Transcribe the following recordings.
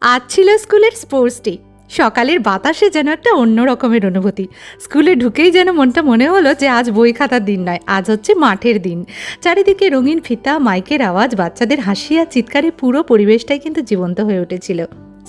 আজ ছিল স্কুলের স্পোর্টস ডে। সকালের বাতাসে যেন একটা অন্য রকমের অনুভূতি। স্কুলে ঢুকেই যেন মনটা মনে হলো যে আজ বই খাতার দিন নয়, আজ হচ্ছে মাঠের দিন। চারিদিকে রঙিন ফিতা, মাইকের আওয়াজ, বাচ্চাদের হাসি আর চিৎকারে পুরো পরিবেশটাই কিন্তু জীবন্ত হয়ে উঠেছিল।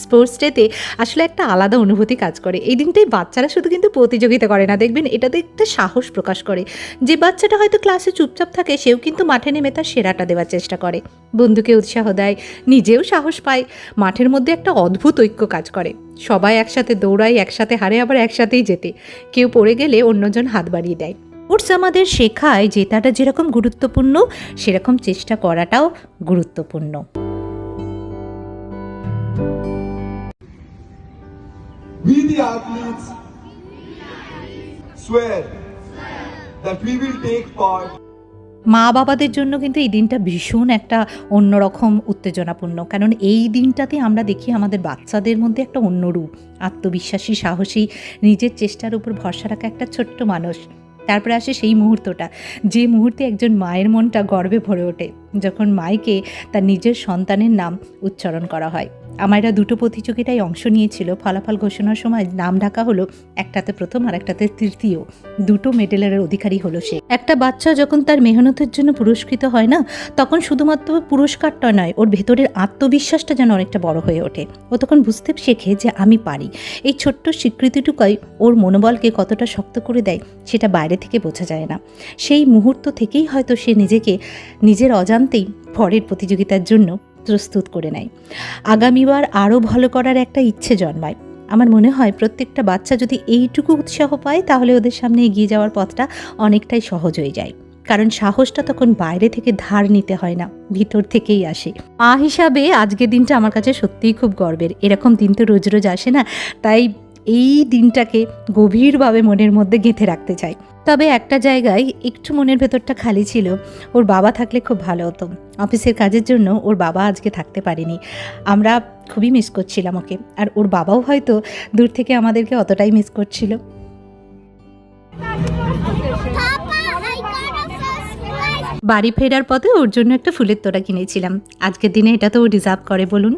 স্পোর্টস ডেতে আসলে একটা আলাদা অনুভূতি কাজ করে। এই দিনটাই বাচ্চারা শুধু কিন্তু প্রতিযোগিতা করে না, দেখবেন এটাতে একটা সাহস প্রকাশ করে। যে বাচ্চাটা হয়তো ক্লাসে চুপচাপ থাকে, সেও কিন্তু মাঠে নেমে তার সেরাটা দেওয়ার চেষ্টা করে, বন্ধুকে উৎসাহ দেয়, নিজেও সাহস পায়। মাঠের মধ্যে একটা অদ্ভুত ঐক্য কাজ করে। সবাই একসাথে দৌড়ায়, একসাথে হারে, আবার একসাথেই জেতে। কেউ পড়ে গেলে অন্যজন হাত বাড়িয়ে দেয়। স্পোর্টস আমাদের শেখায় জেতাটা যেরকম গুরুত্বপূর্ণ, সেরকম চেষ্টা করাটাও গুরুত্বপূর্ণ। We the athletes swear that we will take part. মা বাবাদের জন্য কিন্তু এই দিনটা ভীষণ একটা অন্যরকম উত্তেজনাপূর্ণ, কারণ এই দিনটাতে আমরা দেখি আমাদের বাচ্চাদের মধ্যে একটা অন্য রূপ, আত্মবিশ্বাসী, সাহসী, নিজের চেষ্টার উপর ভরসা রাখা একটা ছোট্ট মানুষ। তারপরে আসে সেই মুহূর্তটা, যে মুহূর্তে একজন মায়ের মনটা গর্বে ভরে ওঠে, যখন মাইকে তার নিজের সন্তানের নাম উচ্চারণ করা হয়। আমার এরা দুটো প্রতিযোগিতায় অংশ নিয়েছিল। ফলাফল ঘোষণার সময় নাম ডাকা হলো, একটাতে প্রথম আর একটাতে তৃতীয়। দুটো মেডেলের অধিকারী হলো সে। একটা বাচ্চা যখন তার মেহনতের জন্য পুরস্কৃত হয় না, তখন শুধুমাত্র পুরস্কারটা নয়, ওর ভেতরের আত্মবিশ্বাসটা যেন অনেকটা বড় হয়ে ওঠে। ও তখন বুঝতে শেখে যে আমি পারি। এই ছোট্ট স্বীকৃতিটুকুই ওর মনোবলকে কতটা শক্ত করে দেয়, সেটা বাইরে থেকে বোঝা যায় না। সেই মুহূর্ত থেকেই হয়তো সে নিজেকে নিজের অজান্তেই পরের প্রতিযোগিতার জন্য প্রস্তুত করে নেয়। আগামীবার আরও ভালো করার একটা ইচ্ছে জন্মায়। আমার মনে হয় প্রত্যেকটা বাচ্চা যদি এইটুকু উৎসাহ পায়, তাহলে ওদের সামনে এগিয়ে যাওয়ার পথটা অনেকটাই সহজ হয়ে যায়। কারণ সাহসটা তখন বাইরে থেকে ধার নিতে হয় না, ভিতর থেকেই আসে। মা হিসাবে আজকের দিনটা আমার কাছে সত্যিই খুব গর্বের। এরকম দিন তো রোজ রোজ আসে না, তাই এই দিনটাকে গভীরভাবে মনের মধ্যে গেঁথে রাখতে চাই। তবে একটা জায়গায় একটু মনের ভেতরটা খালি ছিল। ওর বাবা থাকলে খুব ভালো হতো। অফিসের কাজের জন্য ওর বাবা আজকে থাকতে পারেনি। আমরা খুবই মিস করছিলাম ওকে, আর ওর বাবাও হয়তো দূর থেকে আমাদেরকে অতটাই মিস করছিল। বাড়ি ফেরার পথে ওর জন্য একটা ফুলের তোড়া কিনেছিলাম। আজকের দিনে এটা তো ও ডিজার্ভ করে, বলুন।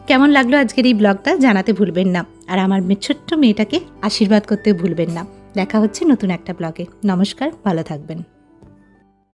কেমন লাগলো আজকের এই ব্লগটা জানাতে ভুলবেন না, আর আমার ছোট্ট মেয়েটাকে আশীর্বাদ করতে ভুলবেন না। দেখা হচ্ছে নতুন একটা ব্লগে। নমস্কার, ভালো থাকবেন।